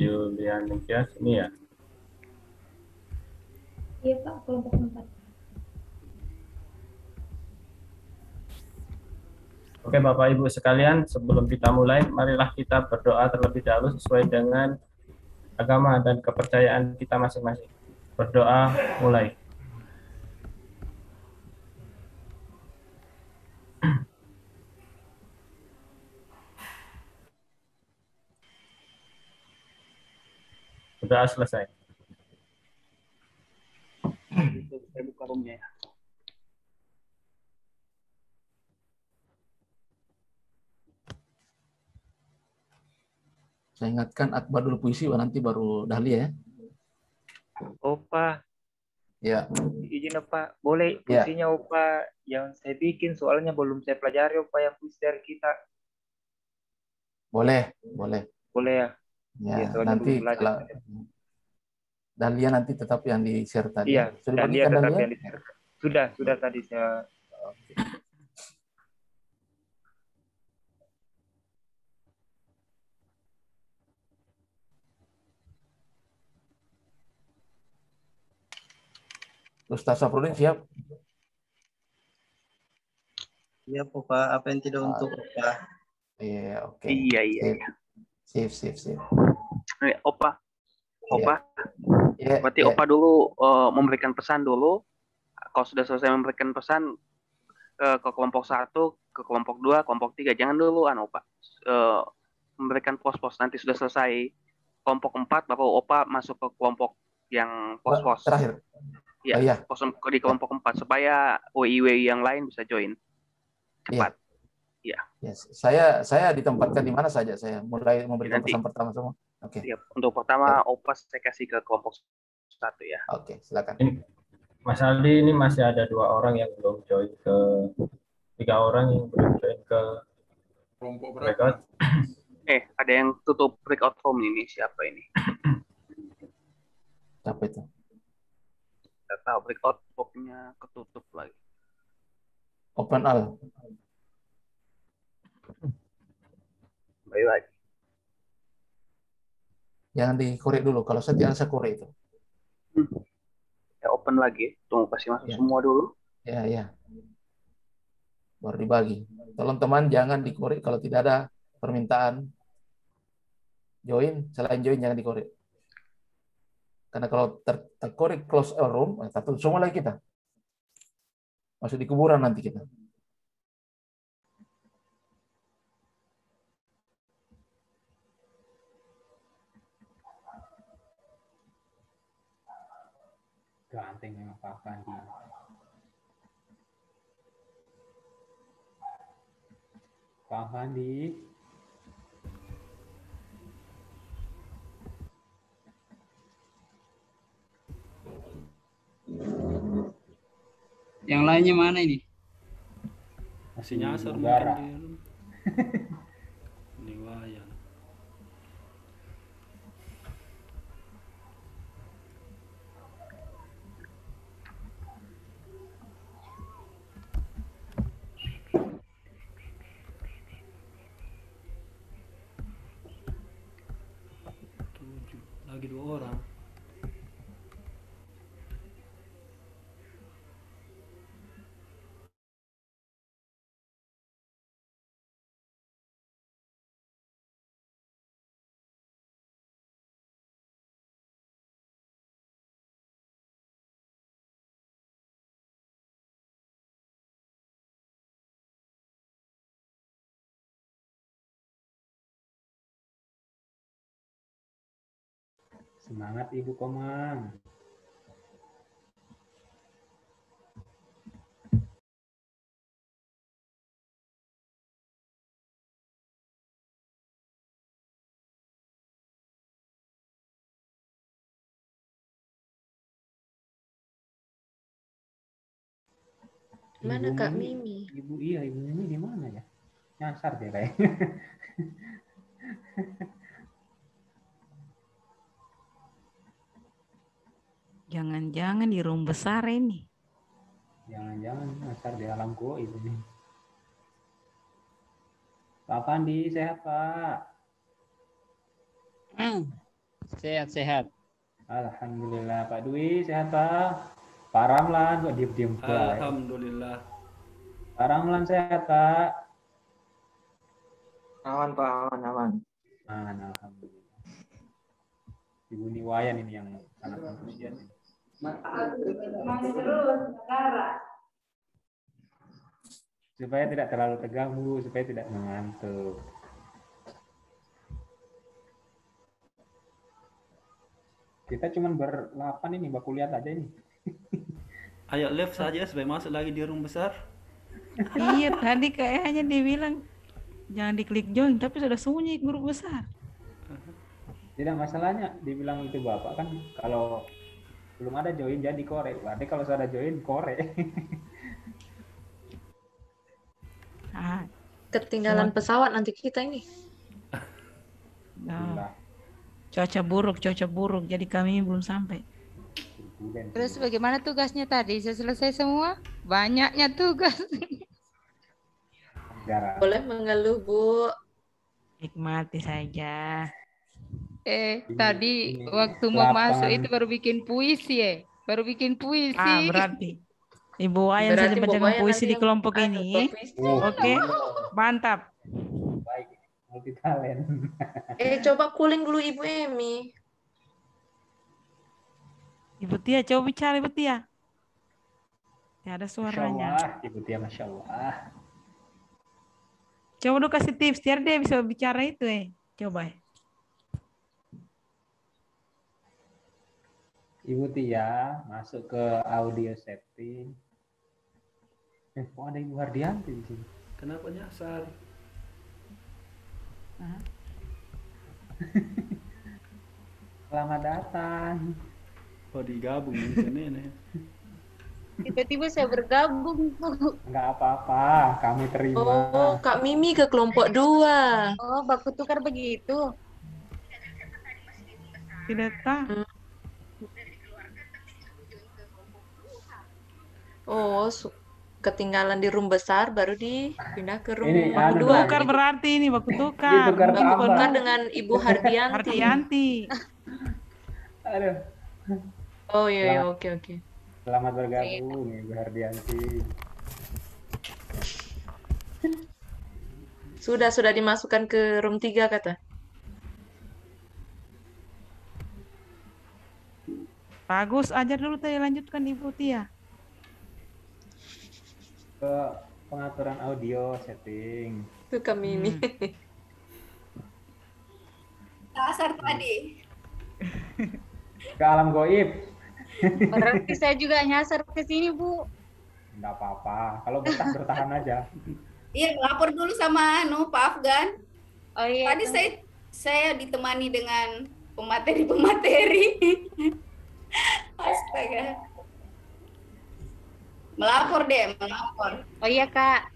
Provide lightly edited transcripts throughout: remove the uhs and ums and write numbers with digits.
Julian Nikias ini ya. Iya Pak, kelompok 4. Oke Bapak Ibu sekalian, sebelum kita mulai, marilah kita berdoa terlebih dahulu sesuai dengan agama dan kepercayaan kita masing-masing. Berdoa mulai. Sudah selesai. Saya buka roomnya ya. Saya ingatkan Akbar dulu puisi, nanti baru Dahlia ya. Opa, Ya, izin Opa, boleh puisinya Opa yang saya bikin, soalnya belum saya pelajari Opa yang puisi dari kita. boleh. Boleh ya? Ya, Ya, soalnya nanti belum belajar. kalau Dahlia nanti tetap yang di share tadi. Iya, Sudah dan dia bagikan tetap Dahlia? yang sudah tadi saya. Ustaz Safrudin siap? Iya, Pak. Apa yang tidak untuk Pak? Iya, oke. Iya. Sip. Opa, Iya, berarti Opa dulu memberikan pesan dulu. Kalau sudah selesai memberikan pesan ke kelompok 1, ke kelompok 2, kelompok 3, jangan dulu Opa memberikan pos-pos. Nanti sudah selesai kelompok 4, baru Opa masuk ke kelompok yang pos-pos terakhir. ya, Iya. pos di kelompok 4 supaya WI yang lain bisa join cepat. Iya. Yes. Saya ditempatkan di mana saja, saya mulai memberikan pesan pertama semua. Oke. Siap. Untuk pertama Opa saya kasih ke kelompok 1 ya. Oke, silakan. Mas Aldi, ini masih ada 2 orang yang belum join ke 3 orang yang belum join ke kelompok breakout. Ada yang tutup breakout room ini, siapa ini? Siapa itu? Tidak tahu, breakout roomnya ketutup lagi. Open all. Baik lagi. Jangan dikorek dulu. Kalau saya tidak saya korek itu. Ya open lagi. Tunggu kasih masuk semua dulu. Ya. Baru dibagi. Tolong teman jangan dikorek kalau tidak ada permintaan join. Selain join jangan dikorek. Karena kalau terkorek close a room, satu semua lagi kita. Masuk di kuburan nanti kita. Ganteng memang Pak Fandi. Pak Fandi. Yang lainnya mana ini? Masih nyasar mungkin di wayang. Lagi 2 orang. Semangat Ibu Komang. Mana Kak Mimi? Ibu Mimi di mana ya? Nyasar dia kayaknya. Jangan-jangan di room besar ini. Jangan-jangan nyasar di alam goib ini. Pak Pandi, sehat Pak? Sehat-sehat. Alhamdulillah. Pak Dwi sehat Pak. Pak Ramlan kok diem-diem Pak. Alhamdulillah. Pak Ramlan sehat Pak. Aman Pak, aman. Alhamdulillah. Ibu Niwayan ini yang sangat antusias. Supaya tidak terlalu tegang Bu, supaya tidak mengantuk. Kita cuma ber-8 ini, baku lihat aja ini. Ayo live saja supaya masuk lagi di room besar. Iya, tadi kayaknya dia bilang jangan diklik join, tapi sudah sunyi grup besar. Tidak masalahnya, dibilang itu Bapak kan kalau belum ada join jadi korek. Berarti kalau sudah join korek. Ketinggalan pesawat nanti kita ini. Nah, cuaca buruk, jadi kami belum sampai. Terus bagaimana tugasnya tadi? Sudah selesai semua? Banyaknya tugas. Boleh mengeluh, Bu. Nikmati saja. Tadi waktu mau masuk itu baru bikin puisi ya? Baru bikin puisi. Berarti Ibu Wayan saja bacakan puisi di kelompok ini. Oke, mantap. Baik, multi talent. Coba cooling dulu Ibu Emi. Ibu Tia, coba bicara Ibu Tia. Tidak ada suaranya. Masya Allah, Ibu Tia, Masya Allah. Coba dulu kasih tips, biar dia bisa bicara itu Coba Ibu Tia masuk ke audio setting. Kok ada Ibu Hardianti di sini? Kenapa nyasar? Selamat datang. Oh digabung ini. Tiba-tiba saya bergabung. Enggak apa-apa, kami terima. Oh, Kak Mimi ke kelompok 2. Oh, baku tukar begitu. Tidak tahu. Oh, ketinggalan di room besar baru dipindah ke room baku 2. tukar berarti ini baku tukar. Baku tukar dengan Ibu Hardianti. Aduh. Oh iya, oke. Selamat bergabung Ibu Hardianti. Sudah dimasukkan ke room 3 kata. Bagus, ajar dulu tadi, lanjutkan Ibu Tia. Ke pengaturan audio setting. Itu kami ini. Dasar tadi. Ke alam goib. Berarti saya juga nyasar ke sini, Bu. Enggak apa-apa. Kalau bertahan aja. Iya, lapor dulu sama Pak Afgan. Oh iya. Tadi saya ditemani dengan pemateri. Astaga. Melapor. Oh iya, Kak.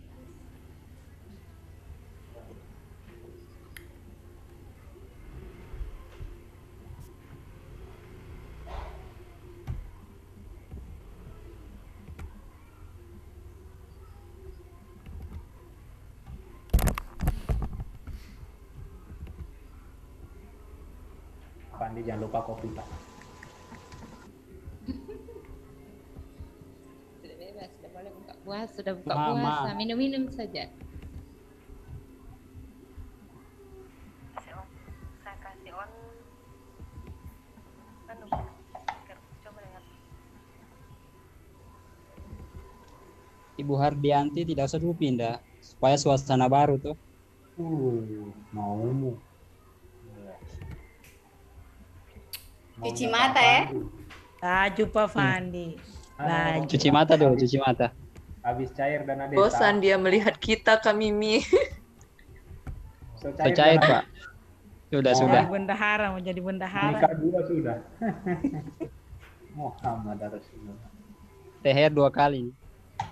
Pandi jangan lupa kopi, Pak. Sudah bebas, sudah boleh buka puasa, sudah buka puasa, minum-minum saja. Saya kasih on. Coba lihat. Ibu Hardianti tidak usah dulu pindah supaya suasana baru tuh. Maumu. Cuci mata ya. Laju Pak Fandi. Laju. Cuci mata dulu, cuci mata. Habis cair dan ada. Bosan dia melihat kita, Kak Mimi. So cair, Pak. Sudah. Mau jadi bendahara. Nikah juga sudah. Muhammad Rasulullah. THR 2 kali.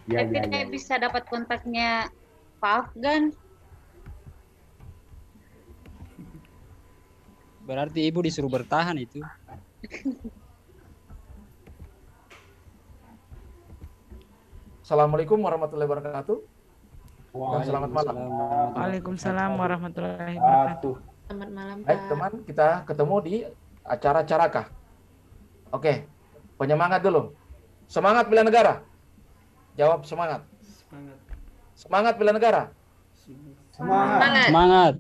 Tapi saya bisa dapat kontaknya Pak Afgan. Berarti Ibu disuruh bertahan itu. Assalamualaikum warahmatullahi wabarakatuh. Dan selamat malam. Waalaikumsalam warahmatullahi wabarakatuh. Selamat malam, Pak. Baik, teman, kita ketemu di Acara-acarakah? Oke, penyemangat dulu. Semangat bela negara. Jawab semangat. Semangat. Semangat bela negara. Semangat. Semangat.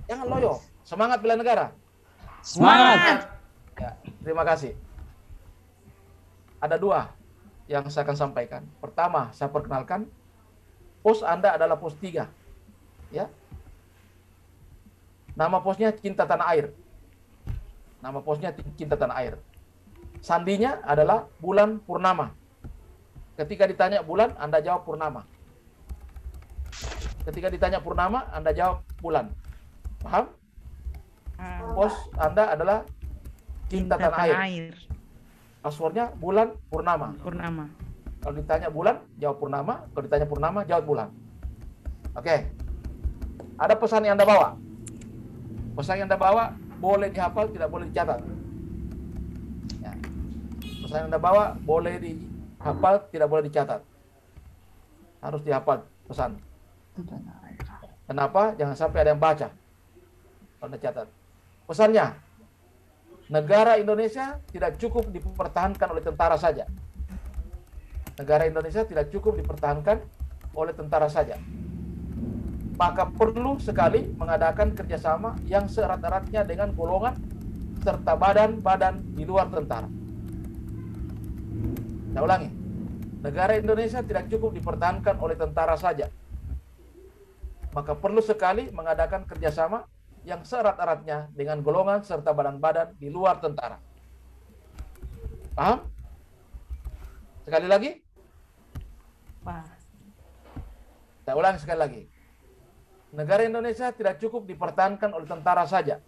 Jangan loyo. Semangat bela negara. Semangat. Ya, terima kasih. Ada 2 yang saya akan sampaikan. Pertama, saya perkenalkan. Pos Anda adalah pos 3. Ya. Nama posnya Cinta Tanah Air. Nama posnya Cinta Tanah Air. Sandinya adalah bulan purnama. Ketika ditanya bulan, Anda jawab purnama. Ketika ditanya purnama, Anda jawab bulan. Paham? Pos Anda adalah Cinta Tanah Air. Passwordnya bulan purnama. Purnama. Kalau ditanya bulan, jawab purnama. Kalau ditanya purnama, jawab bulan. Oke. Ada pesan yang Anda bawa. Pesan yang Anda bawa boleh dihafal, tidak boleh dicatat. Ya. Pesan yang Anda bawa boleh dihafal, tidak boleh dicatat. Harus dihafal pesan. Kenapa? Jangan sampai ada yang baca. Kalau Anda catat. Pesannya, negara Indonesia tidak cukup dipertahankan oleh tentara saja. Negara Indonesia tidak cukup dipertahankan oleh tentara saja. Maka perlu sekali mengadakan kerjasama yang seerat-eratnya dengan golongan serta badan-badan di luar tentara. Saya ulangi, negara Indonesia tidak cukup dipertahankan oleh tentara saja. Maka perlu sekali mengadakan kerjasama yang seerat-eratnya dengan golongan serta badan-badan di luar tentara. Paham? Sekali lagi? Pak. Saya ulang sekali lagi. Negara Indonesia tidak cukup dipertahankan oleh tentara saja.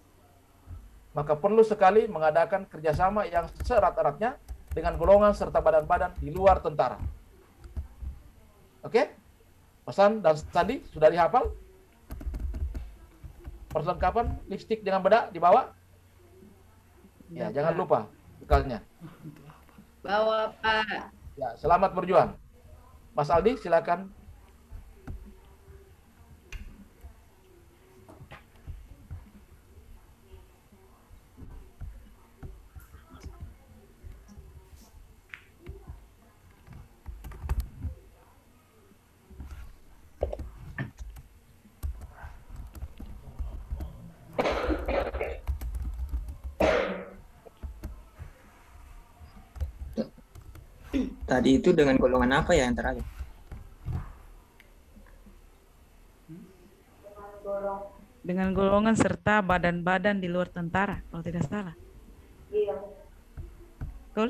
Maka perlu sekali mengadakan kerjasama yang seerat-eratnya dengan golongan serta badan-badan di luar tentara. Oke? Pesan dan sandi sudah dihafal? Perlengkapan lipstik dengan bedak dibawa? Ya, jangan lupa bekalnya. Bawa, Pak. Ya, selamat berjuang. Mas Aldi, silakan. Tadi itu dengan golongan apa ya yang terakhir? Dengan golongan serta badan-badan di luar tentara, kalau tidak salah. Iya. Betul?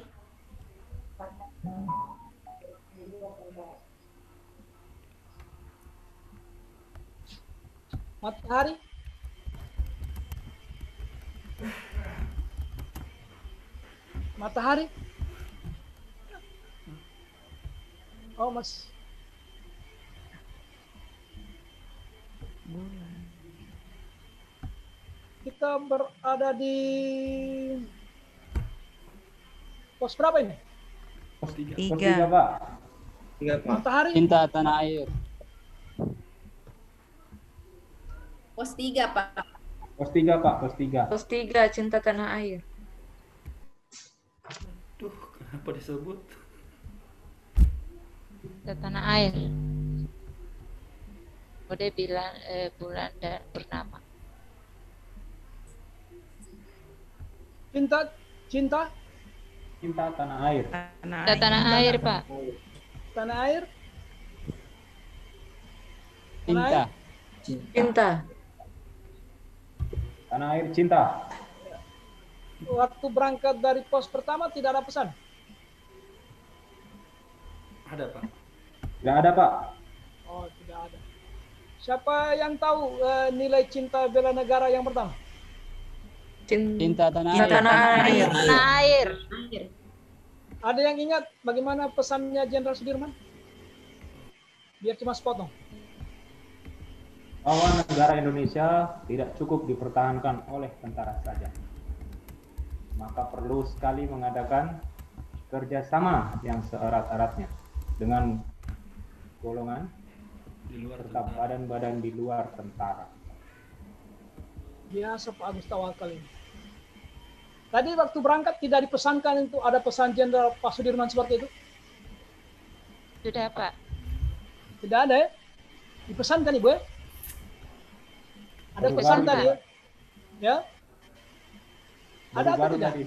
Matahari. Matahari. Oh, Mas. Bulan. Kita berada di pos berapa ini? Pos 3. Tiga. Pos 3, Pak. 3, Pak. Matahari. Cinta Tanah Air. Pos 3, Pak. Pos 3, Pak. Pos 3. Pos 3, Cinta Tanah Air. Duh, kenapa disebut? Cinta Tanah Air. Udah bilang bulan dan purnama. Cinta. Cinta Tanah Air. Cinta Tanah Air, Pak. Tanah air. Cinta. Cinta. Tanah Air cinta. Waktu berangkat dari pos pertama tidak ada pesan. Ada, Pak. Tidak ada, Pak. Oh, tidak ada. Siapa yang tahu nilai cinta bela negara yang pertama? Cinta Tanah Air. Tanah Air. Tanah Air. Ada yang ingat bagaimana pesannya Jenderal Sudirman? Biar cuma sepotong. Bahwa negara Indonesia tidak cukup dipertahankan oleh tentara saja. Maka perlu sekali mengadakan kerjasama yang seerat-eratnya dengan golongan Di luar serta badan-badan di luar tentara. Biasa Pak Agus Tawakal ini. Tadi waktu berangkat tidak dipesankan itu ada pesan Jenderal Pak Sudirman seperti itu? Sudah, Pak. Tidak ada ya? Dipesankan Ibu ya? Ada Baru-baru pesan tadi. tadi ya? Ya? Ada apa Baru-baru tidak? tadi.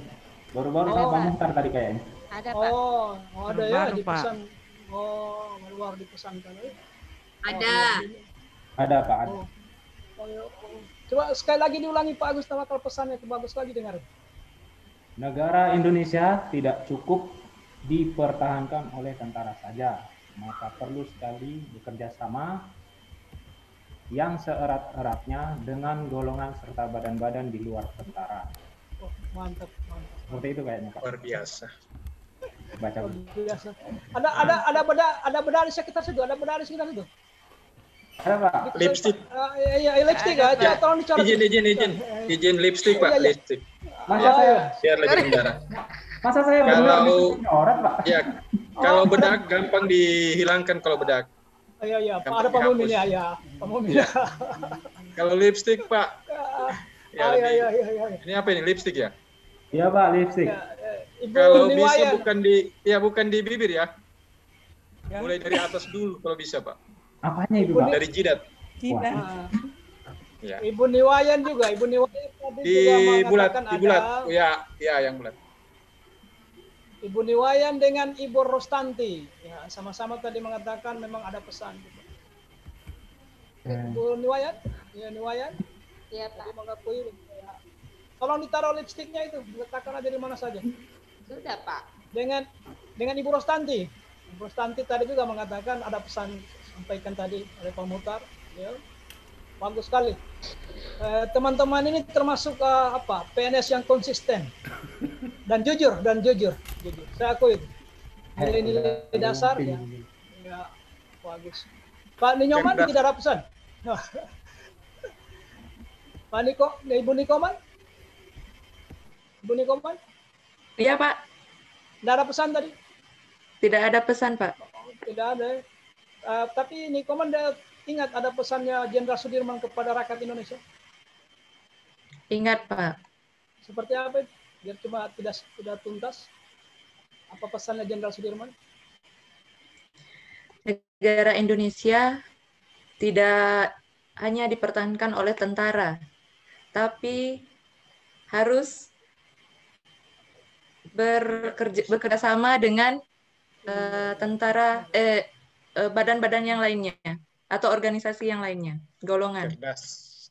Baru-baru sama Pak Muhtar tadi kayaknya. Ada, Pak. Oh, ada ya Baru-baru, Pak. dipesan. Oh, baru dipesankan. Ada. Ada Pak. Ada. Coba sekali lagi diulangi Pak Agus tawakal pesannya, itu bagus lagi dengar. Negara Indonesia tidak cukup dipertahankan oleh tentara saja, maka perlu sekali bekerja sama yang seerat-eratnya dengan golongan serta badan-badan di luar tentara. Oh, mantap, mantap. Seperti itu kayaknya Pak. Luar biasa. Baca. Luar biasa. Ada beda di sekitar situ, ada beda di sekitar situ. Ada Pak. Lipstick. Iya, lipstick ya. Coba tolong dicoret. Izin lipstick Pak, lipstick. Masa saya Biar lebih tentara. Masa saya Kalau orang Pak. ya, kalau bedak gampang dihilangkan kalau bedak. Iya, ada Pak Mumin ya, ya. Pak Mumin. Ya. Kalau lipstick Pak. Ya, Iya. ini apa ini lipstick ya? Iya Pak, lipstick. Kalau bisa bukan di bibir ya. Mulai dari atas dulu kalau bisa Pak. Apanya itu Pak? Dari jidat. Ya. Ibu Niwayan juga, Ibu Niwayan tadi Di juga bulat, mengatakan di bulat. ada Ya, yang bulat. Ibu Niwayan dengan Ibu Rostanti. Ya, sama-sama tadi mengatakan memang ada pesan. Ibu Niwayan? Ya, Niwayan? Iya, Pak. Tadi mengakui. Ya. Tolong ditaruh lipstiknya itu, diletakkan aja di mana saja. Sudah, Pak. Dengan Ibu Rostanti. Ibu Rostanti tadi juga mengatakan ada pesan sampaikan tadi oleh Pak Muhtar. Ya. Bagus sekali. Teman-teman ini termasuk PNS yang konsisten dan jujur. Saya akui itu. Nilai-nilai dasar ya bagus. Pak Ninyoman tidak ada pesan. Pak Ibu Nikoman? Ibu Nikoman? Iya Pak. Tidak ada pesan tadi? Tidak ada pesan Pak. Tidak ada. Tapi Nikoman ingat ada pesannya Jenderal Sudirman kepada rakyat Indonesia? Ingat Pak. Seperti apa? Biar cuma tidak tuntas. Apa pesannya Jenderal Sudirman? Negara Indonesia tidak hanya dipertahankan oleh tentara, tapi harus bekerja sama dengan badan-badan yang lainnya atau organisasi yang lainnya, golongan.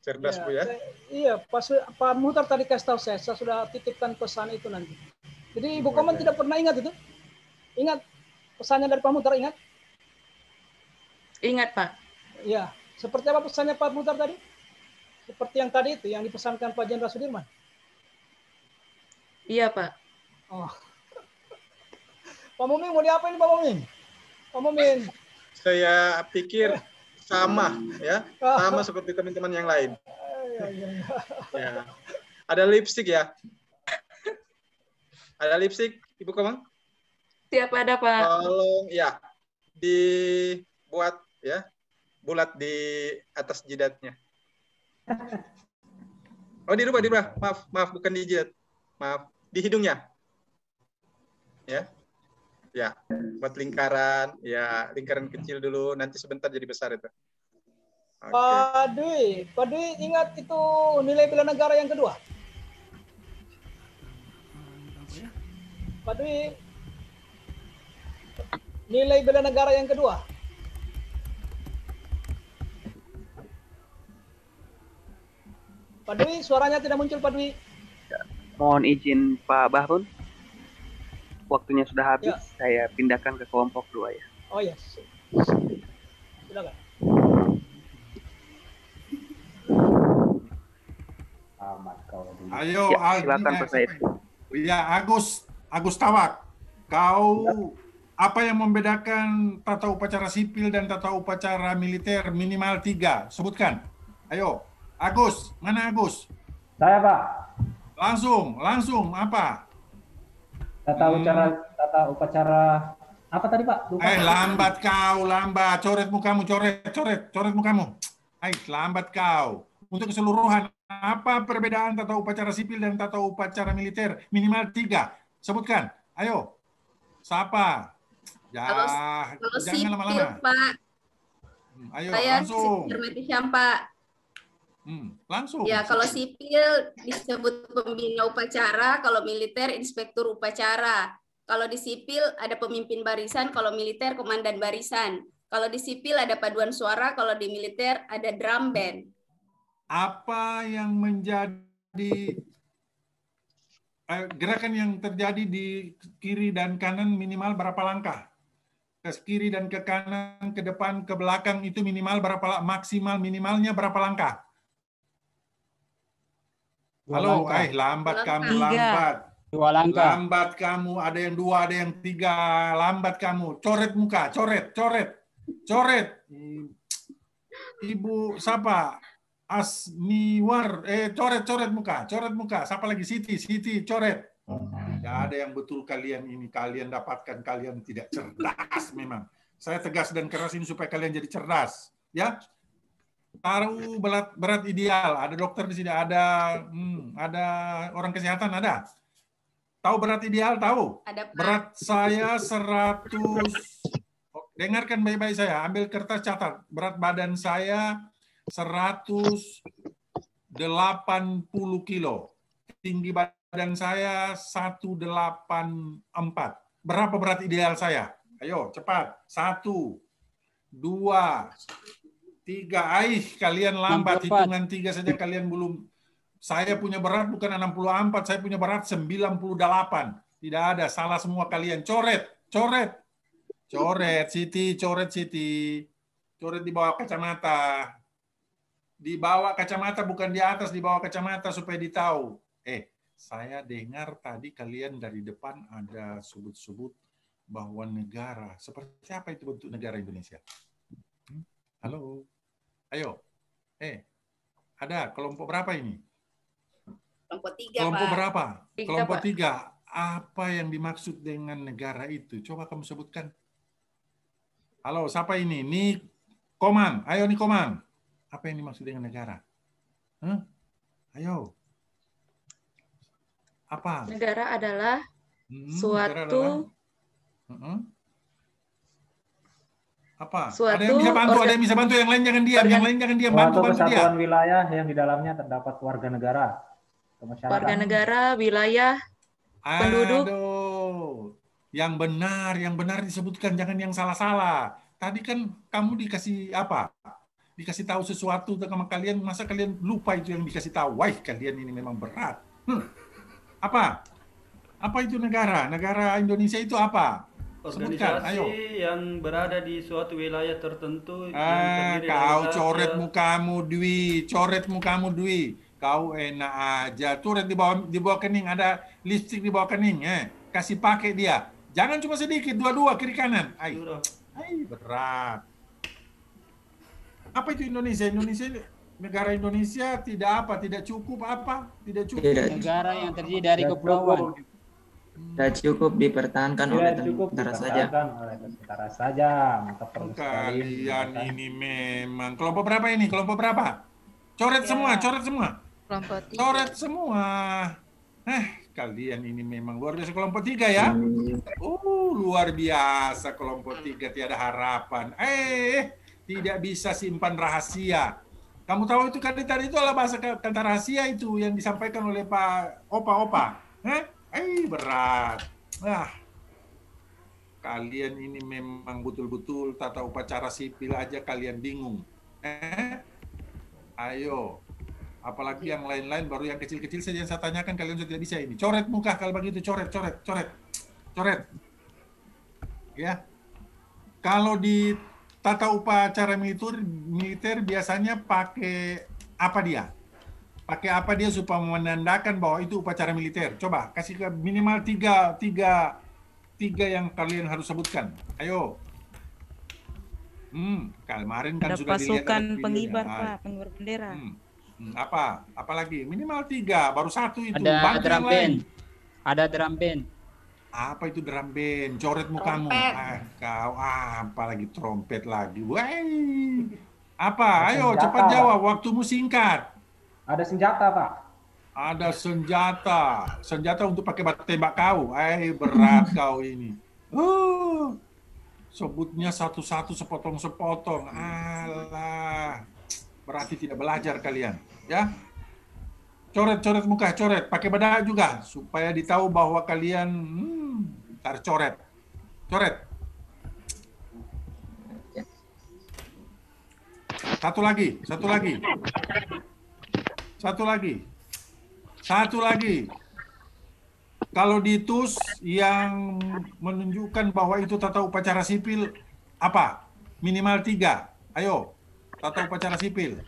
Cerdas Bu ya. Iya, Pak Muhtar tadi kasih tahu saya sudah titipkan pesan itu nanti. Jadi Ibu Komen tidak pernah ingat itu? Ingat pesannya dari Pak Muhtar, ingat? Ingat Pak. Iya, seperti apa pesannya Pak Muhtar tadi? Seperti yang tadi itu, yang dipesankan Pak Jenderal Sudirman? Iya Pak. Oh. Pak Mumin, mau diapain Pak Mumin? Pak Mumin. Saya pikir sama ya, sama seperti teman-teman yang lain. Ya. Ada lipstick ya? Ada lipstick, Ibu Komang? Siap ada Pak. Tolong ya dibuat ya, bulat di atas jidatnya. Oh dirubah, maaf bukan di jidat, maaf di hidungnya. Ya, buat lingkaran, ya lingkaran kecil dulu, nanti sebentar jadi besar itu. Okay. Pak Dwi ingat itu nilai bela negara yang kedua? Pak Dwi, nilai bela negara yang kedua? Pak Dwi, suaranya tidak muncul Pak Dwi. Mohon izin Pak Bahrun. Waktunya sudah habis, saya pindahkan ke kelompok 2 ya. Oh ya, silakan. Ayo, ya, silakan Pak Said. Ya, Agus Tawak, kau apa yang membedakan tata upacara sipil dan tata upacara militer minimal 3? Sebutkan. Ayo, Agus, mana Agus? Saya Pak. Langsung, apa? Tata upacara apa tadi Pak? Lupa. Lambat kau, lambat. Coret mukamu, coret mukamu. Lambat kau. Untuk keseluruhan Apa perbedaan tata upacara sipil dan tata upacara militer? Minimal 3. Sebutkan. Ayo. Siapa? Ya, Kalau jangan sipil, lama-lama. Pak. Ayo, Saya langsung. Hermetisyam, Pak. Langsung. Ya, kalau sipil disebut pembina upacara, kalau militer inspektur upacara. Kalau di sipil ada pemimpin barisan, kalau militer komandan barisan. Kalau di sipil ada paduan suara, kalau di militer ada drum band. Apa yang menjadi gerakan yang terjadi di kiri dan kanan minimal berapa langkah? Ke kiri dan ke kanan, ke depan, ke belakang itu minimal berapa, maksimal minimalnya berapa langkah? Halo, lambat kamu, lambat. 2 langkah. Lambat kamu, ada yang 2, ada yang 3, lambat kamu. Coret muka, coret. Ibu siapa? Asmiwar, coret muka. Siapa lagi? Siti, coret. Tidak ada yang betul kalian ini. Kalian dapatkan, kalian tidak cerdas memang. Saya tegas dan keras ini supaya kalian jadi cerdas. Ya, taruh berat ideal. Ada dokter di sini, ada orang kesehatan, ada. Tahu berat ideal? Tahu. Ada, Pak. Berat saya 100. Dengarkan baik-baik saya. Ambil kertas catat. Berat badan saya 180 kilo. Tinggi badan saya 184. Berapa berat ideal saya? Ayo, cepat. 1, 2, 3. Kalian lambat. 64. Hitungan 3 saja kalian belum. Saya punya berat bukan 64, saya punya berat 98. Tidak ada, salah semua kalian. Coret. Siti. Coret di bawah kacamata. Di bawah kacamata, bukan di atas, di bawah kacamata supaya ditahu. Saya dengar tadi kalian dari depan ada sebut-sebut bahwa negara. Seperti apa itu bentuk negara Indonesia? Halo? Ayo. Ada kelompok berapa ini? Kelompok 3, Kelompok Pak. berapa? 3, Kelompok Pak. 3. Apa yang dimaksud dengan negara itu? Coba kamu sebutkan. Halo, siapa ini? Ini Komang. Ayo nih Komang. Apa yang dimaksud dengan negara? Ayo. Apa? Negara adalah Negara suatu adalah, apa? Suatu Ada yang bisa bantu, ada yang bisa bantu, yang lain jangan diam, yang lain jangan diam, Suatu bantu dia. kesatuan wilayah yang di dalamnya terdapat warga negara. warga negara, wilayah, penduduk. Aduh. Yang benar disebutkan, jangan yang salah-salah. Tadi kan kamu dikasih apa? Dikasih tahu sesuatu sama kalian, masa kalian lupa itu yang dikasih tahu? Wah, kalian ini memang berat. Apa? Apa itu negara? Negara Indonesia itu apa? Sebutkan, Organisasi ayo. yang berada di suatu wilayah tertentu. Kau coret mukamu, Dwi. Coret mukamu, Dwi. Kau enak aja. Coret di bawah kening. Ada lipstik di bawah kening. Kasih pakai dia. Jangan cuma sedikit. Dua-dua, kiri kanan. Berat. Apa itu Indonesia? Negara Indonesia tidak cukup apa? Tidak cukup. Negara yang terdiri dari kepulauan. Tidak cukup dipertahankan oleh tentara saja. Tentara saja, maka perlu sekali. Kalian ini memang kelompok berapa ini? Kelompok berapa? Coret semua. Kelompok 3. Coret semua. Kalian ini memang luar biasa. Kelompok 3 ya? Luar biasa kelompok 3, tiada harapan. Tidak bisa simpan rahasia. Kamu tahu itu tadi itu adalah bahasa kata rahasia itu yang disampaikan oleh Pak Opa. Berat. Kalian ini memang betul-betul tata upacara sipil aja kalian bingung. Ayo. Apalagi yang lain-lain, baru yang kecil-kecil saja yang saya tanyakan kalian sudah tidak bisa ini. Coret muka kalau begitu, coret. Ya. Kalau di tata upacara militer biasanya pakai apa dia? Pakai apa dia supaya menandakan bahwa itu upacara militer? Coba kasih ke minimal tiga yang kalian harus sebutkan. Ayo. Kemarin kan Ada sudah dilihat pasukan ada pengibar, videonya. Pak, pengibar bendera. Apa lagi? Minimal 3, baru 1 itu. Ada Bantu drum yang lain. band. Ada drum band. Apa itu drum band? Coret mukamu. Kau apa lagi trompet lagi? Wah. Apa? Ayo cepat jawab. Waktumu singkat. Ada senjata, Pak. Ada senjata. Senjata untuk pakai tembak kau. Berat kau ini. Sebutnya satu-satu, sepotong-sepotong. Alah. Berarti tidak belajar kalian. Ya. Coret-coret muka, coret. Pakai bedak juga. Supaya ditahu bahwa kalian ntar coret. Coret. Satu lagi. Kalau ditus yang menunjukkan bahwa itu tata upacara sipil, apa? Minimal 3. Ayo, tata upacara sipil.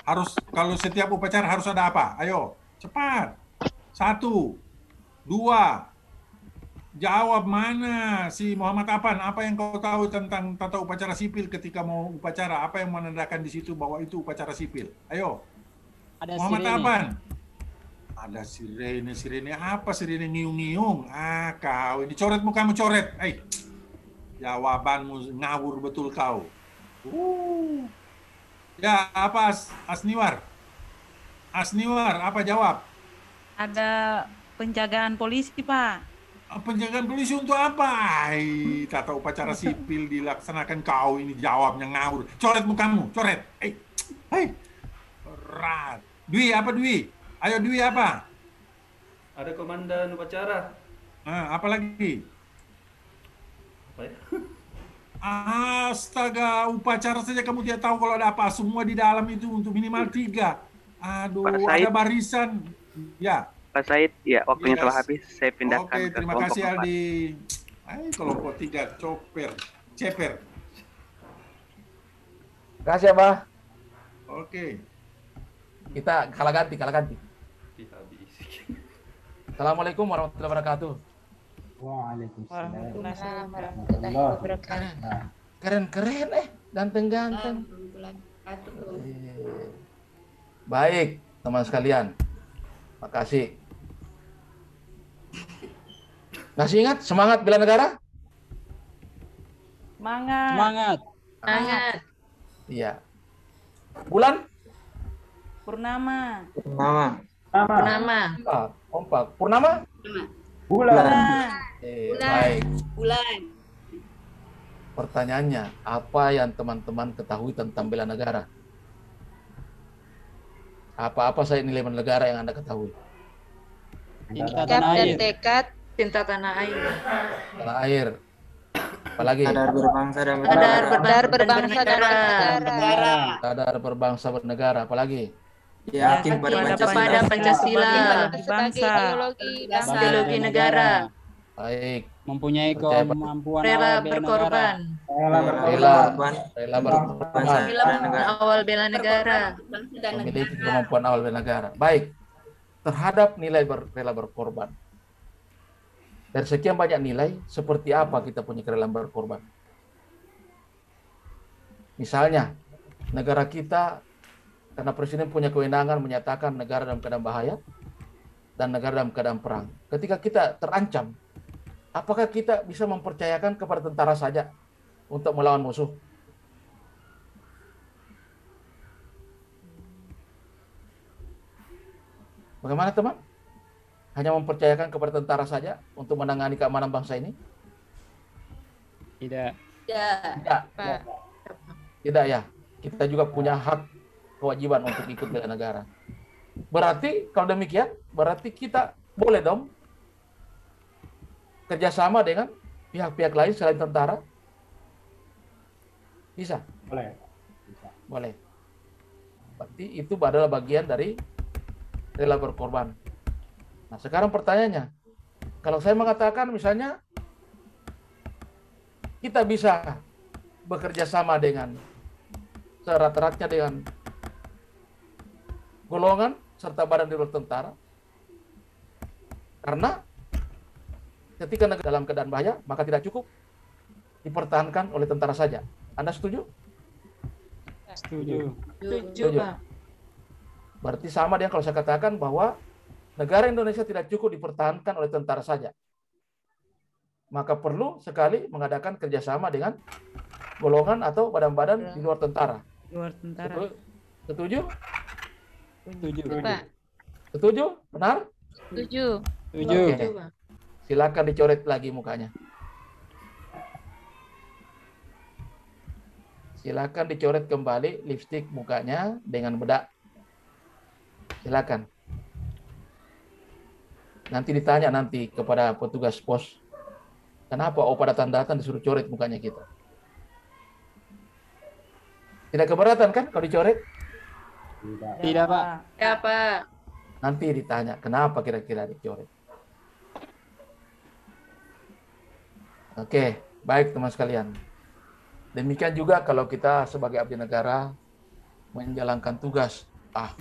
Harus, kalau setiap upacara harus ada apa? Ayo, cepat. 1, 2. Jawab mana si Muhammad Apan? Apa yang kau tahu tentang tata upacara sipil ketika mau upacara? Apa yang menandakan di situ bahwa itu upacara sipil? Ayo. Ada Muhammad sirene. Apan. Ada sirene apa? Sirene ngiung-ngiung. Kau ini coret mukamu coret. Jawabanmu ngawur betul kau. Ya, apa Asniwar? Asniwar, apa jawab? Ada penjagaan polisi, Pak. Penjagaan polisi untuk apa? Tata upacara sipil dilaksanakan, kau ini jawabnya ngawur. Coret mukamu, coret. Berat. Dwi, apa Dwi? Ayo Dwi, apa? Ada komandan upacara. Apa lagi? Apa ya? Astaga, upacara saja kamu tidak tahu kalau ada apa. Semua di dalam itu untuk minimal 3. Aduh, ada barisan. Ya. Pak Said, ya waktunya telah habis. Saya pindahkan Oke, ke terima kelompok kasih 4. Aldi. Kelompok 3, ceper. Terima kasih, Abah. Oke. Kita kalah ganti. Assalamualaikum warahmatullahi wabarakatuh. Waalaikumsalam warahmatullahi wabarakatuh. Keren-keren, ganteng-ganteng. Baik, teman sekalian. Makasih. Masih ingat semangat bela negara? Semangat. Iya. Bulan? Purnama. Kompak. Purnama? Bulan. Baik. Bulan. Pertanyaannya, apa yang teman-teman ketahui tentang bela negara? Apa-apa saya nilai bela negara yang Anda ketahui? Cinta tanah air. Tekad. Cinta tanah air. Tanah air. Apalagi? Sadar berbangsa dan Sadar berbangsa dan bernegara. Sadar berbangsa bernegara. Apalagi? Yakin pada Pancasila. Sebagai ideologi negara. Baik. Mempunyai kemampuan Rela awal bela berkorban. Rela berkorban. Awal bela negara. Memiliki kemampuan awal bela negara. Baik. Terhadap nilai rela berkorban. Dari sekian banyak nilai, seperti apa kita punya kerelaan berkorban? Misalnya, negara kita, karena Presiden punya kewenangan menyatakan negara dalam keadaan bahaya dan negara dalam keadaan perang. Ketika kita terancam, apakah kita bisa mempercayakan kepada tentara saja untuk melawan musuh? Bagaimana teman? Hanya mempercayakan kepada tentara saja untuk menangani keamanan bangsa ini? Tidak. Tidak ya. Kita juga punya hak kewajiban untuk ikut bela negara. Berarti kalau demikian, berarti kita boleh dong kerjasama dengan pihak-pihak lain selain tentara? Bisa? Boleh. Berarti itu adalah bagian dari rela berkorban. Nah, sekarang pertanyaannya, kalau saya mengatakan misalnya kita bisa bekerja sama dengan serat-eratnya dengan golongan serta badan di luar tentara, karena ketika negara dalam keadaan bahaya, maka tidak cukup dipertahankan oleh tentara saja. Anda setuju? Setuju. Pak. Berarti sama dengan kalau saya katakan bahwa negara Indonesia tidak cukup dipertahankan oleh tentara saja. Maka perlu sekali mengadakan kerjasama dengan golongan atau badan-badan di luar tentara. Luar tentara. Setuju? Setuju. Pak. Setuju? Benar? Setuju. Setuju. Oke. Silakan dicoret lagi mukanya. Silakan dicoret kembali lipstik mukanya dengan bedak. Silakan. Nanti ditanya nanti kepada petugas pos, kenapa Opa datang-datang disuruh coret mukanya kita? Tidak keberatan kan kalau dicoret? Tidak, Pak. Ya, Pak. Nanti ditanya, kenapa kira-kira dicoret? Oke, baik teman sekalian. Demikian juga kalau kita sebagai abdi negara menjalankan tugas.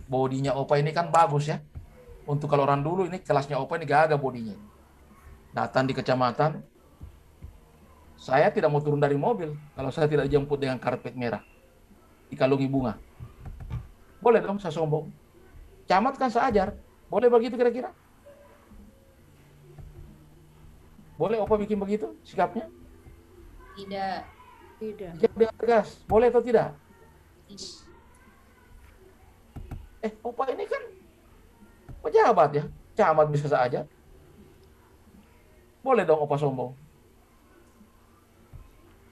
Bodinya Opa ini kan bagus ya. Untuk kalau orang dulu ini kelasnya Opa ini gagah bodinya. Datang di kecamatan, saya tidak mau turun dari mobil kalau saya tidak dijemput dengan karpet merah, dikalungi bunga. Boleh dong saya sombong. Camat kan seajar. Boleh begitu kira-kira? Boleh Opa bikin begitu sikapnya? Tidak. Tidak. Jawab dengan tegas. Boleh atau tidak? Opa ini kan pejabat ya. Camat bisa saja. Boleh dong Opa sombong.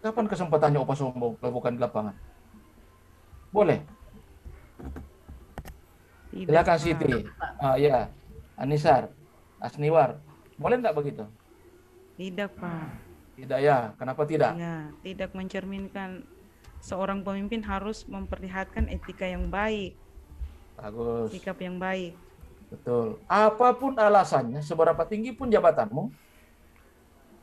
Kapan kesempatannya Opa sombong kalau bukan di lapangan? Boleh. Silakan Siti. Ya, Anisar, Asniwar. Boleh enggak begitu? Tidak, Pak. Tidak ya. Kenapa tidak? Ya, tidak mencerminkan seorang pemimpin harus memperlihatkan etika yang baik. Bagus. Sikap yang baik. Betul. Apapun alasannya, seberapa tinggi pun jabatanmu,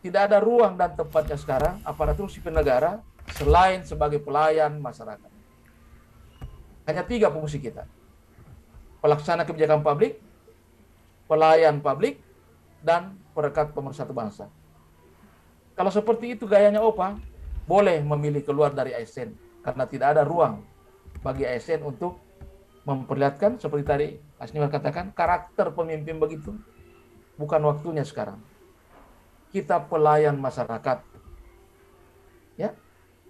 tidak ada ruang dan tempatnya sekarang aparatur sipil negara selain sebagai pelayan masyarakat. Hanya 3 fungsi kita. Pelaksana kebijakan publik, pelayan publik, dan perekat pemersatu bangsa. Kalau seperti itu gayanya Opa, boleh memilih keluar dari ASN karena tidak ada ruang bagi ASN untuk memperlihatkan seperti tadi Asniwar katakan karakter pemimpin begitu. Bukan waktunya sekarang. Kita pelayan masyarakat. Ya.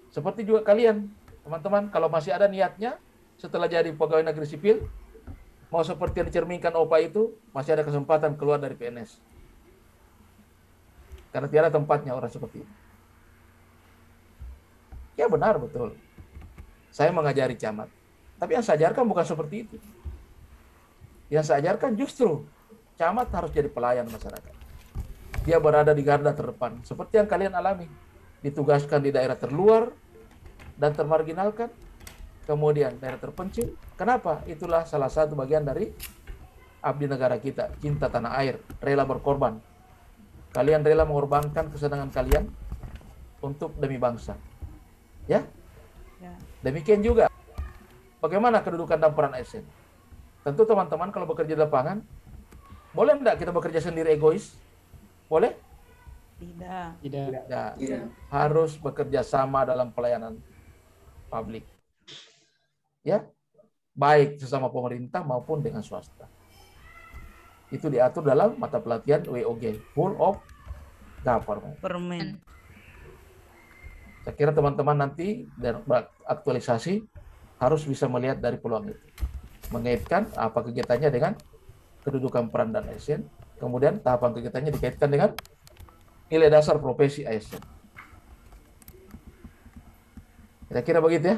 Seperti juga kalian, teman-teman, kalau masih ada niatnya setelah jadi pegawai negeri sipil, mau seperti yang dicerminkan Opa itu, masih ada kesempatan keluar dari PNS. Karena tiada tempatnya orang seperti itu. Ya benar, betul. Saya mengajari camat. Tapi yang saya ajarkan bukan seperti itu. Yang saya ajarkan justru camat harus jadi pelayan masyarakat. Dia berada di garda terdepan. Seperti yang kalian alami. Ditugaskan di daerah terluar dan termarginalkan. Kemudian daerah terpencil. Kenapa? Itulah salah satu bagian dari abdi negara kita. Cinta tanah air. Rela berkorban. Kalian rela mengorbankan kesenangan kalian untuk demi bangsa. Ya? Demikian juga. Bagaimana kedudukan dan peran ASN? Tentu teman-teman kalau bekerja di lapangan, boleh enggak kita bekerja sendiri egois? Boleh? Tidak. Tidak. Harus bekerja sama dalam pelayanan publik. Ya? Baik sesama pemerintah maupun dengan swasta. Itu diatur dalam mata pelatihan WOG, Whole of Government. Saya kira teman-teman nanti dan aktualisasi harus bisa melihat dari peluang itu. Mengaitkan apa kegiatannya dengan kedudukan peran dan ASN, kemudian tahapan kegiatannya dikaitkan dengan nilai dasar profesi ASN. Kira-kira begitu ya?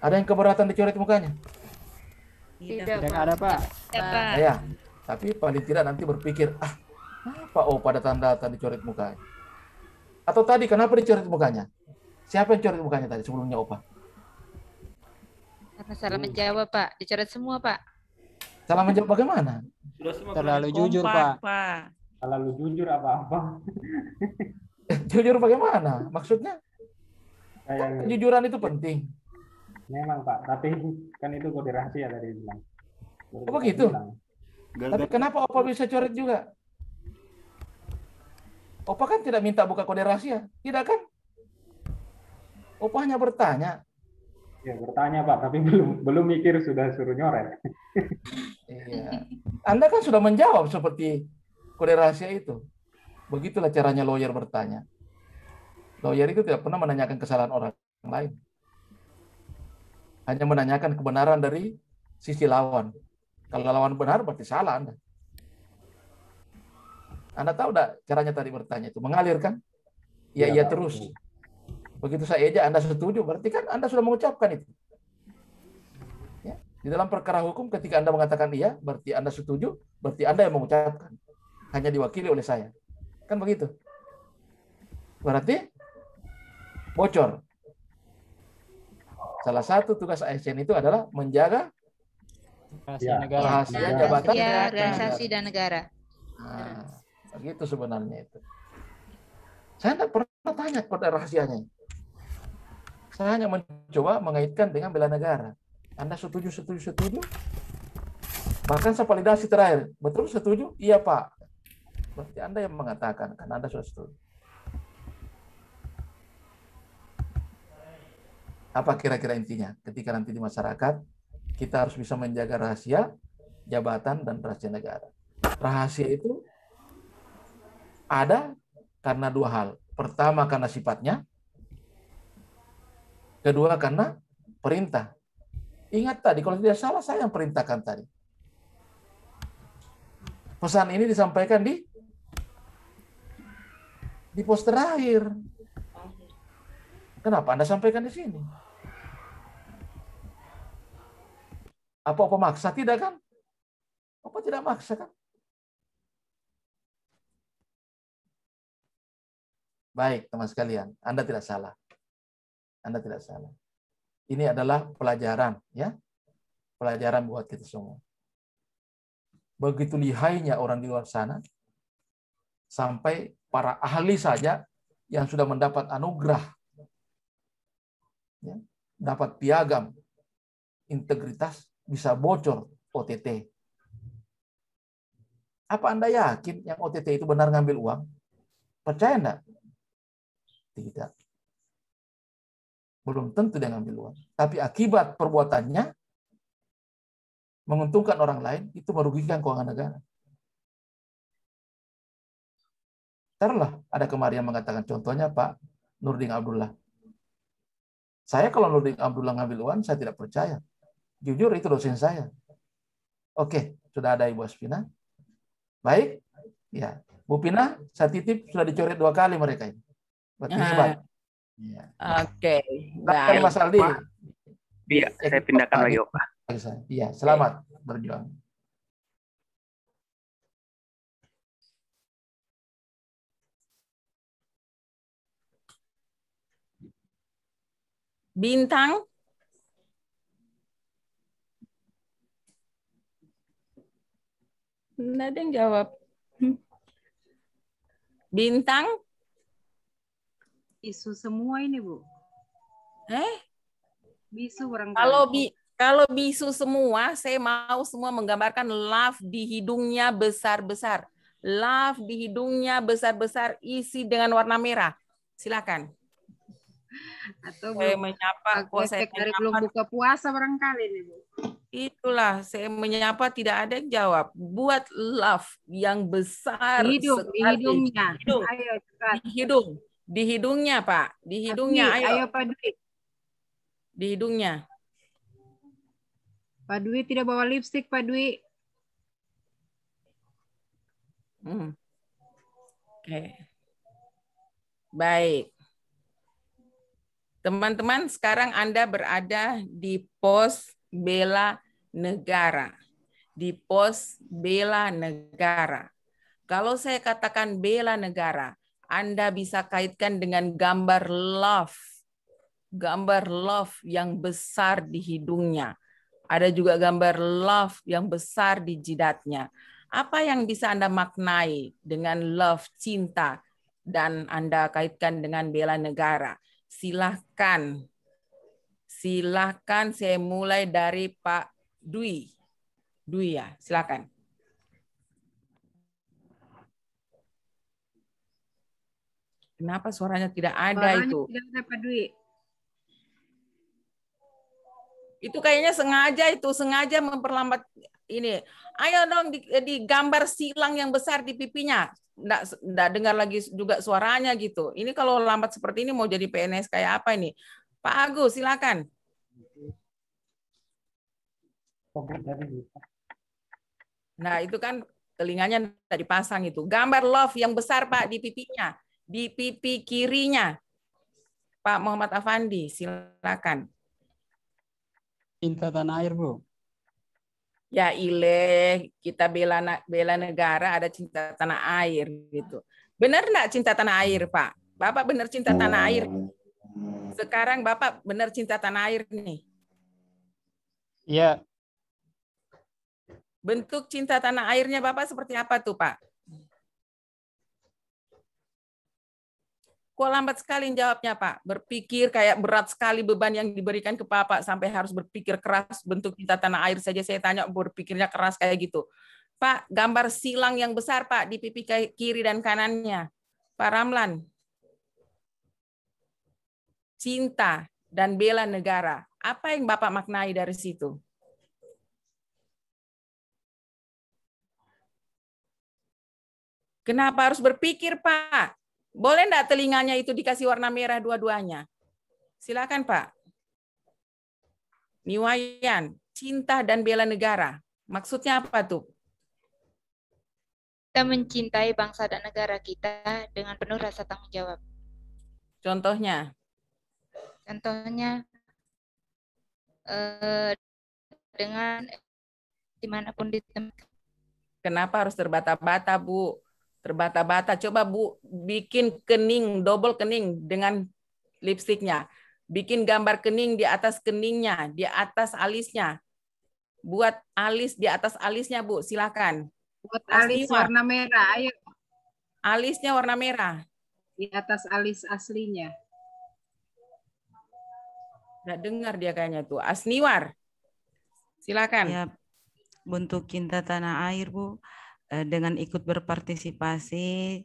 Ada yang keberatan dicoret mukanya? Tidak ada, Pak. Ya, tapi paling tidak nanti berpikir, apa pada tanda-tanda dicoret mukanya? Atau tadi kenapa dicoret mukanya? Siapa yang coret mukanya tadi sebelumnya Opa? Karena salah menjawab, Pak. Dicoret semua, Pak. Salah menjawab bagaimana? Terlalu jujur, Pak. Terlalu jujur apa-apa. Jujur bagaimana? Maksudnya? Kejujuran itu penting. Memang Pak, tapi kan itu kode rahasia tadi bilang. Oh begitu? Tapi kenapa Opa bisa coret juga? Opa kan tidak minta buka kode rahasia, tidak kan? Opa hanya bertanya. Ya bertanya Pak, tapi belum mikir sudah suruh nyoret. Iya. Anda kan sudah menjawab seperti kode rahasia itu. Begitulah caranya lawyer bertanya. Lawyer itu tidak pernah menanyakan kesalahan orang lain. Hanya menanyakan kebenaran dari sisi lawan. Kalau lawan benar berarti salah Anda. Anda tahu enggak caranya tadi bertanya itu? Mengalir kan? Iya terus. Begitu saya eja Anda setuju, berarti kan Anda sudah mengucapkan itu. Ya. Di dalam perkara hukum ketika Anda mengatakan iya, berarti Anda setuju, berarti Anda yang mengucapkan. Hanya diwakili oleh saya. Kan begitu? Berarti bocor. Salah satu tugas ASN itu adalah menjaga rahasia jabatan organisasi dan negara. Nah, begitu sebenarnya itu. Saya tidak pernah tanya pada rahasianya. Saya hanya mencoba mengaitkan dengan bela negara. Anda setuju? Bahkan saya validasi terakhir. Betul setuju? Iya Pak. Berarti Anda yang mengatakan, karena Anda sudah setuju. Apa kira-kira intinya? Ketika nanti di masyarakat, kita harus bisa menjaga rahasia jabatan dan rahasia negara. Rahasia itu ada karena dua hal. Pertama karena sifatnya, kedua karena perintah. Ingat tadi, kalau tidak salah saya yang perintahkan tadi. Pesan ini disampaikan di pos terakhir. Kenapa Anda sampaikan di sini? Apa maksa? Tidak kan? Apa tidak maksa kan? Baik, teman sekalian, Anda tidak salah. Anda tidak salah. Ini adalah pelajaran, ya. Pelajaran buat kita semua. Begitu lihainya orang di luar sana, sampai para ahli saja yang sudah mendapat anugerah, ya, dapat piagam integritas, bisa bocor OTT. Apa Anda yakin yang OTT itu benar ngambil uang? Percaya enggak? Tidak. Belum tentu dia ngambil uang. Tapi akibat perbuatannya menguntungkan orang lain, itu merugikan keuangan negara. Taruhlah ada kemarin yang mengatakan, contohnya Pak Nurdin Abdullah. Saya kalau Nurdin Abdullah ngambil uang, saya tidak percaya. Jujur itu dosen saya. Oke, sudah ada Ibu Aspina. Baik, ya Bu Pina, saya titip sudah dicoret 2 kali mereka ini. Berarti hebat. Ya. Oke, baik. Mas Aldi. Iya, saya pindahkan lagi, Pak. Iya, selamat berjuang. Bintang. Nggak ada yang jawab. Bintang. Bisu semua ini, Bu. Bisu barangkali. Kalau bisu semua, saya mau semua menggambarkan love di hidungnya besar-besar. Love di hidungnya besar-besar, isi dengan warna merah. Silakan. Atau saya menyapa, efek dari belum buka puasa barangkali nih, Bu. Itulah, saya menyapa tidak ada yang jawab. Buat love yang besar. Di hidungnya. Hidung. Ayo, cepat. Di hidungnya, Pak. Di hidungnya, ayo Pak Dwi. Di hidungnya. Pak Dwi tidak bawa lipstik, Pak Dwi. Oke. Baik. Teman-teman, sekarang Anda berada di pos bela negara. Di pos bela negara. Kalau saya katakan bela negara, Anda bisa kaitkan dengan gambar love. Gambar love yang besar di hidungnya. Ada juga gambar love yang besar di jidatnya. Apa yang bisa Anda maknai dengan love, cinta, dan Anda kaitkan dengan bela negara? Silahkan. Silahkan, saya mulai dari Pak Dwi. Dwi ya, silahkan. Kenapa suaranya tidak ada itu? Tidak ada, Pak Dwi. Itu kayaknya sengaja memperlambat ini. Ayo dong digambar silang yang besar di pipinya. Nggak dengar lagi juga suaranya gitu. Ini kalau lambat seperti ini mau jadi PNS kayak apa ini? Pak Agus, silakan. Nah, itu kan telinganya tidak dipasang itu. Gambar love yang besar, Pak, di pipinya. Di pipi kirinya. Pak Muhammad Afandi, silakan. Cinta tanah air, Bu. Ya ileh, kita bela negara, ada cinta tanah air gitu. Benar enggak cinta tanah air, Pak? Bapak benar cinta tanah air. Sekarang Bapak benar cinta tanah air nih. Iya. Bentuk cinta tanah airnya Bapak seperti apa tuh, Pak? Kok lambat sekali jawabnya, Pak? Berpikir kayak berat sekali beban yang diberikan ke Bapak sampai harus berpikir keras bentuk cinta tanah air saja saya tanya berpikirnya keras kayak gitu. Pak, gambar silang yang besar, Pak, di pipi kiri dan kanannya. Pak Ramlan. Cinta dan bela negara. Apa yang Bapak maknai dari situ? Kenapa harus berpikir, Pak? Boleh enggak telinganya itu dikasih warna merah dua-duanya? Silakan, Pak. Niwayan, cinta dan bela negara. Maksudnya apa tuh? Kita mencintai bangsa dan negara kita dengan penuh rasa tanggung jawab. Contohnya? Contohnya dengan dimanapun ditempatkan. Kenapa harus terbata-bata, Bu? Terbata-bata. Coba Bu bikin kening, double kening dengan lipstiknya. Bikin gambar kening di atas keningnya, di atas alisnya. Buat alis di atas alisnya, Bu. Silakan. Buat alis warna merah, ayo. Alisnya warna merah. Di atas alis aslinya. Nggak dengar dia kayaknya tuh. Asniwar. Silakan. Ya, bentuk cinta tanah air, Bu. Dengan ikut berpartisipasi,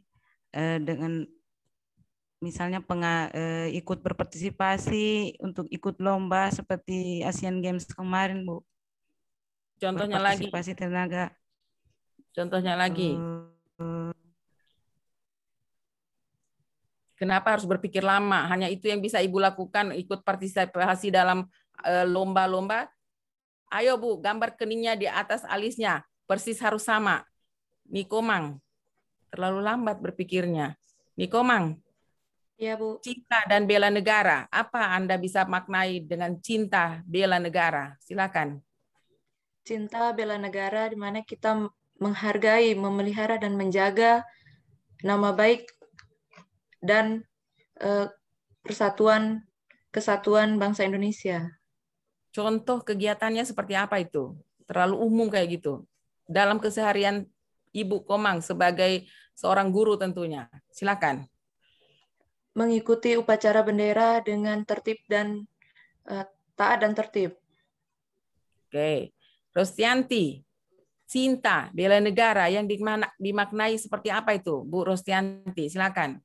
dengan misalnya ikut berpartisipasi untuk ikut lomba seperti Asian Games kemarin, Bu. Contohnya lagi. Partisipasi tenaga. Contohnya lagi. Kenapa harus berpikir lama? Hanya itu yang bisa Ibu lakukan, ikut partisipasi dalam lomba-lomba. Ayo Bu, gambar keningnya di atas alisnya. Persis harus sama. Nikomang, terlalu lambat berpikirnya. Nikomang. Ya, Bu. Cinta dan bela negara. Apa Anda bisa maknai dengan cinta bela negara? Silakan. Cinta bela negara di mana kita menghargai, memelihara dan menjaga nama baik dan kesatuan bangsa Indonesia. Contoh kegiatannya seperti apa itu? Terlalu umum kayak gitu. Dalam keseharian Ibu Komang sebagai seorang guru tentunya. Silakan. Mengikuti upacara bendera dengan tertib dan taat dan tertib. Oke. Rostianti, cinta, bela negara yang dimaknai seperti apa itu? Bu Rostianti, silakan.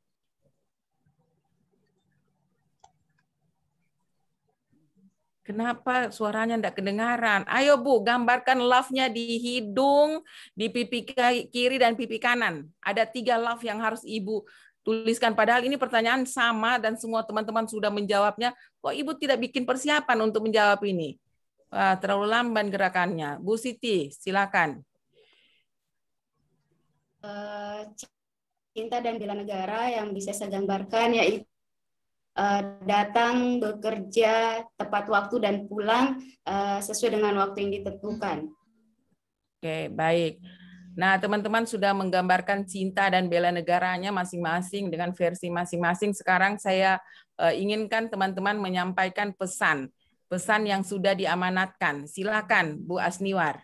Kenapa suaranya tidak kedengaran? Ayo Bu, gambarkan love-nya di hidung, di pipi kiri dan pipi kanan. Ada 3 love yang harus Ibu tuliskan. Padahal ini pertanyaan sama dan semua teman-teman sudah menjawabnya. Kok Ibu tidak bikin persiapan untuk menjawab ini? Wah, terlalu lamban gerakannya. Bu Siti, silakan. Cinta dan bela negara yang bisa saya gambarkan yaitu datang, bekerja, tepat waktu, dan pulang sesuai dengan waktu yang ditentukan. Oke, baik. Nah, teman-teman sudah menggambarkan cinta dan bela negaranya masing-masing dengan versi masing-masing. Sekarang saya inginkan teman-teman menyampaikan pesan yang sudah diamanatkan. Silakan, Bu Asniwar.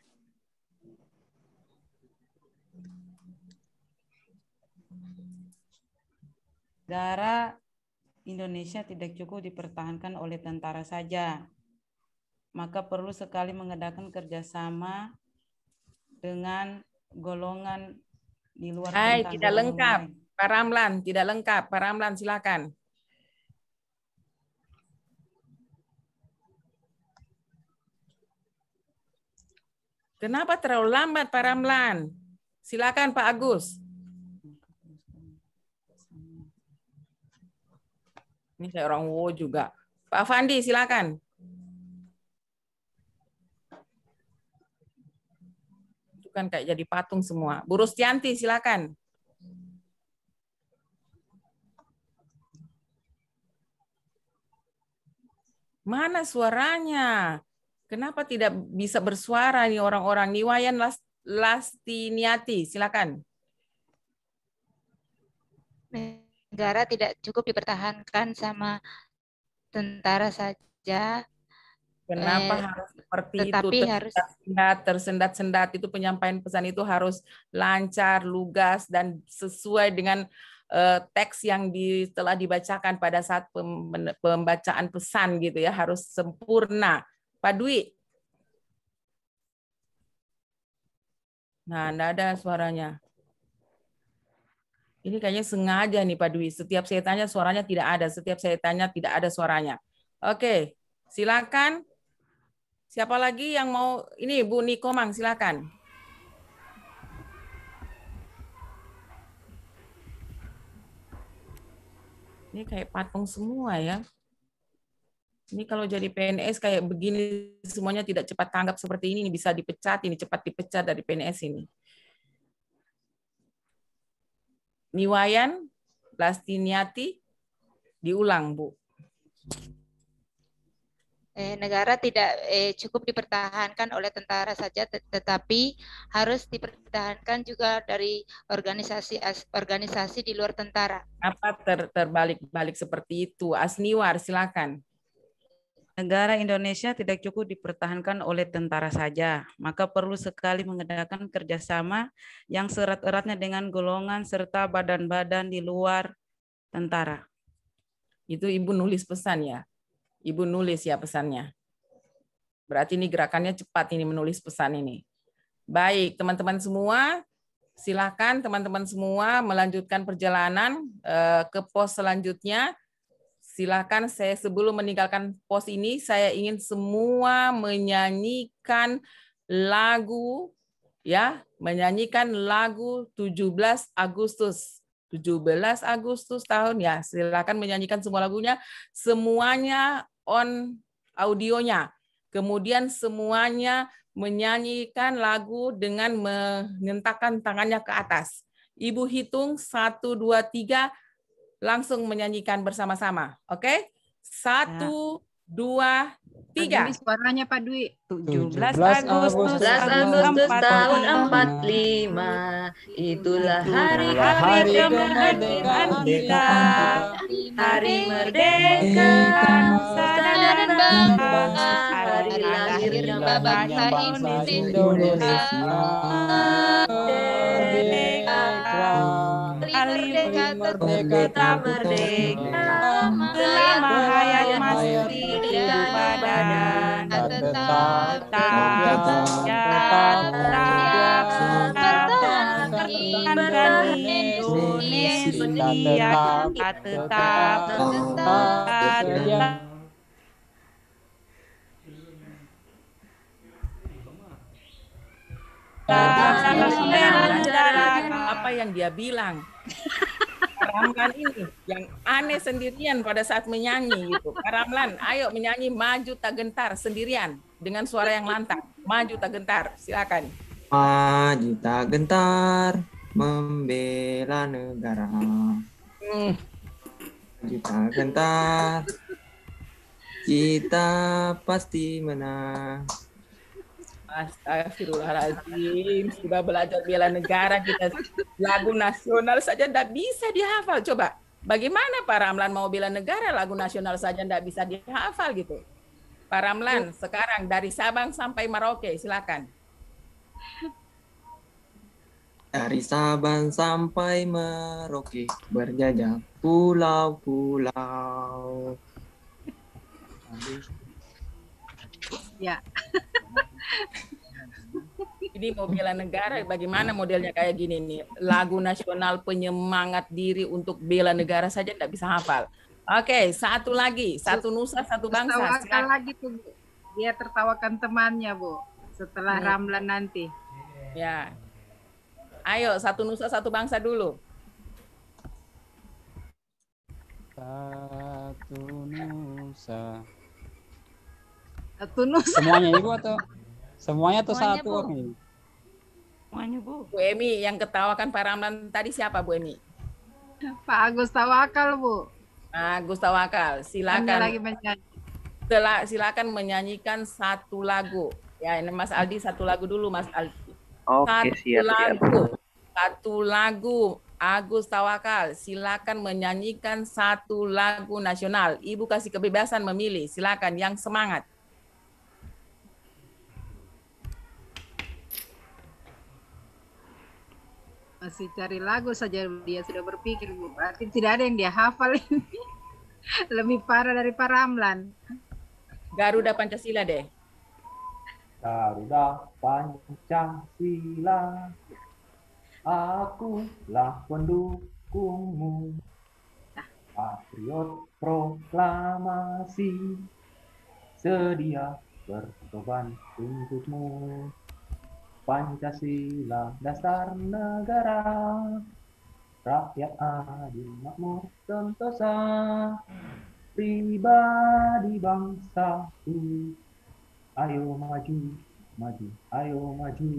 Negara Indonesia tidak cukup dipertahankan oleh tentara saja, maka perlu sekali mengadakan kerjasama dengan golongan di luar tentara. Tidak lengkap, Pak Ramlan, tidak lengkap. Pak Ramlan, silakan. Kenapa terlalu lambat, Pak Ramlan? Silakan, Pak Agus. Ini saya orang wo juga. Pak Fandi, silakan. kan kayak jadi patung semua. Bu Rustianti, silakan. Mana suaranya? Kenapa tidak bisa bersuara nih orang-orang? Niwayan Lastiniati, silakan. Negara tidak cukup dipertahankan sama tentara saja. Kenapa harus seperti tetapi itu? harus Tersendat-sendat itu penyampaian pesan itu harus lancar, lugas, dan sesuai dengan teks yang telah dibacakan pada saat pembacaan pesan gitu ya, harus sempurna. Pak Dwi. Nah, enggak ada suaranya. Ini kayaknya sengaja nih Pak Dwi. Setiap saya tanya suaranya tidak ada. Setiap saya tanya tidak ada suaranya. Oke, silakan. Siapa lagi yang mau? Ini Bu Nikomang, silakan. Ini kayak patung semua ya. Ini kalau jadi PNS kayak begini semuanya tidak cepat tanggap seperti ini bisa dipecat, ini cepat dipecat dari PNS ini. Niwayan Lastiniati, diulang Bu. Negara tidak cukup dipertahankan oleh tentara saja, tetapi harus dipertahankan juga dari organisasi di luar tentara. Apa terbalik-balik seperti itu? Asniwar, silakan. Negara Indonesia tidak cukup dipertahankan oleh tentara saja, maka perlu sekali mengadakan kerjasama yang seerat-eratnya dengan golongan serta badan-badan di luar tentara. Itu Ibu nulis pesan ya? Ibu nulis ya pesannya. Berarti ini gerakannya cepat ini menulis pesan ini. Baik, teman-teman semua, silakan teman-teman semua melanjutkan perjalanan ke pos selanjutnya. Silakan, saya sebelum meninggalkan pos ini, saya ingin semua menyanyikan lagu, ya, menyanyikan lagu 17 Agustus. 17 Agustus tahun ya, silakan menyanyikan semua lagunya, semuanya on audionya. Kemudian semuanya menyanyikan lagu dengan menyentakkan tangannya ke atas. Ibu hitung 1, 2, 3, langsung menyanyikan bersama-sama. Oke? 1, 2, 3. Suaranya Pak Dwi. 17 Agustus tahun 45, itulah hari kemerdekaan kita. Hari merdeka, dan bangsa, hari lahirnya bangsa Indonesia. Hari merdeka, kita merdeka, selama hayat masih di badan, tetap Indonesia, tetap apa yang dia bilang. Ramlan ini yang aneh sendirian pada saat menyanyi gitu. Ramlan, ayo menyanyi Maju Tak Gentar sendirian dengan suara yang lantang. Maju Tak Gentar, silakan. Maju tak gentar membela negara. Maju tak gentar, kita pasti menang. Astagfirullahaladzim, sudah belajar bela negara kita, lagu nasional saja tidak bisa dihafal. Coba, bagaimana Pak Ramlan mau bela negara, lagu nasional saja tidak bisa dihafal gitu. Pak Ramlan, sekarang dari Sabang sampai Merauke, silakan. Dari Sabang sampai Merauke, berjajah pulau-pulau. Ya. Ini mau bela negara, bagaimana modelnya kayak gini nih? Lagu nasional penyemangat diri untuk bela negara saja tidak bisa hafal. Oke, satu lagi, satu nusa, satu bangsa. Tertawakan lagi tuh, Bu. Dia tertawakan temannya, Bu. Setelah Ramlan nanti. Ya. Ayo, satu nusa, satu bangsa dulu. Satu nusa. Satu nusa. Semuanya Ibu atau semuanya atau Semuanya, satu Bu. orang ini? Semuanya, Bu. Bu Emi, yang ketawakan Pak Ramlan tadi siapa, Bu Emi? Pak Agus Tawakal, Bu. Agus Tawakal, Anda silakan. lagi menyanyi. Silakan menyanyikan satu lagu. Ya, ini Mas Aldi satu lagu dulu, Mas Aldi. Oke, siap. Satu lagu. Agus Tawakal, silakan menyanyikan satu lagu nasional. Ibu kasih kebebasan memilih. Silakan yang semangat. Masih cari lagu saja dia sudah berpikir, Bu. Berarti tidak ada yang dia hafal ini. Lebih parah dari Pak Ramlan. Garuda Pancasila deh. Garuda Pancasila, akulah pendukungmu, patriot proklamasi, sedia berkorban untukmu. Pancasila dasar negara, rakyat adil makmur sentosa, pribadi bangsaku. Ayo maju, maju, ayo maju,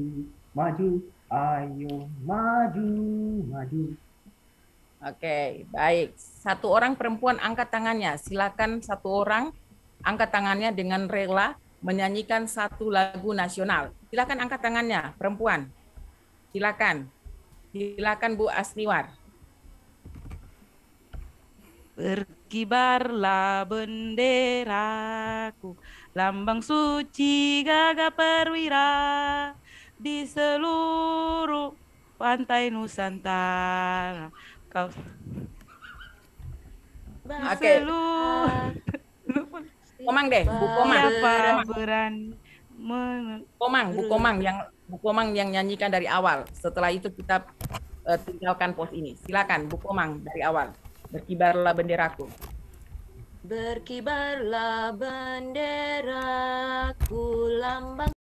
maju, ayo maju, maju. Oke, baik. Satu orang perempuan angkat tangannya. Silakan satu orang angkat tangannya dengan rela menyanyikan satu lagu nasional. Silakan angkat tangannya, perempuan. Silakan. Silakan Bu Asniwar. Berkibarlah benderaku, lambang suci gagah perwira di seluruh pantai Nusantara. Kau Oke. Komang deh, Bu Komang. Bu Komang yang nyanyikan dari awal. Setelah itu kita tinggalkan pos ini. Silakan Bu Komang dari awal. Berkibarlah benderaku. Berkibarlah benderaku, lambang